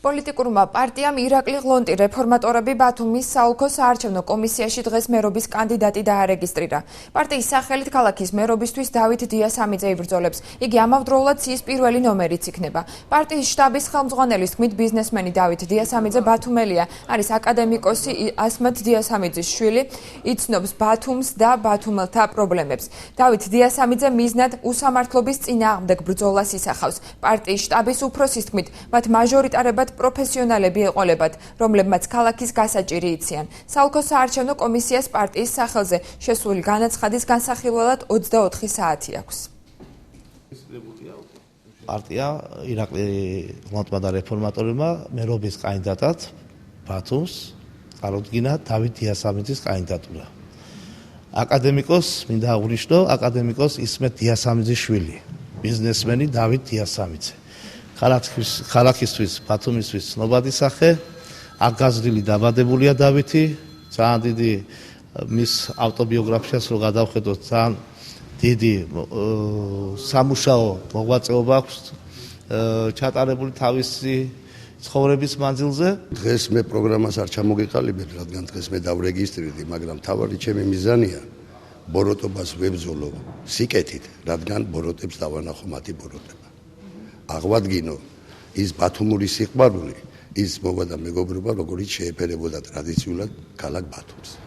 პოლიტიკურმა პარტიამ ირაკლი ღლონტი რეფორმატორები ბათუმის საოლქო საარჩევნო კომისიაში დღეს მერობის კანდიდატი დაარეგისტრირა. პარტიის სახელით ქალაქის მერობისთვის დავით დიასამიძე იბრძოლებს. იგი ამავდროულად სიის პირველი ნომერიც იქნება. პარტიის შტაბის ხელმძღვანელის თქმით, ბიზნესმენი დავით დიასამიძე ბათუმელია, არის აკადემიკოსი ასმათ დიასამიძის შვილი, იცნობს ბათუმს და ბათუმელთა პრობლემებს. დავით დიასამიძე მიზნად უსამართლობის წინააღმდეგ ბრძოლას ისახავს. პარტიის შტაბის უფროსის თქმით, მათ მაჟორიტარებად პროფესიონალები ეყოლებათ, რომლებმაც ქალაქის გასაჭირი იციან. საოლქო საარჩევნო კომისიას პარტიის სახელზე შესული განაცხადის განსახილველად 24 საათი აქვს. პარტია ირაკლი ღლონტმა და რეფორმატორებმა მერობის კანდიდატად ბათუმს წარუდგინა დავით დიასამიძის კანდიდატურა. აკადემიკოს მინდა აღვნიშნო, აკადემიკოს ისმეთ დიასამიძის შვილი, ბიზნესმენი დავით დიასამიძე. ქალაქისთვის, ბათუმისთვის ცნობადი სახე, აკაზრილი დაბადებულია დავითი, ძალიან დიდი მის ავტობიოგრაფიას რო გადავხედოთ, ძალიან დიდი სამუშაო მოღვაწეობა აქვს ჩატარებული თავისი ცხოვრების მანძილზე. დღეს მე პროგრამას არ ჩამოგეყალიბებ, რადგან დღეს მე დავრეგისტრირდი, მაგრამ თავარი ჩემი მიზანია ბოროტობას ვებრძოლო სიკეთით, რადგან ბოროტებს დავანახო მათი ბოროტება. აღვადგინო ის ბათუმური სიყვარული, ის მოვა და მეგობრობა, როგორიც შეეფერებოდა ტრადიციულად ქალაქ ბათუმს.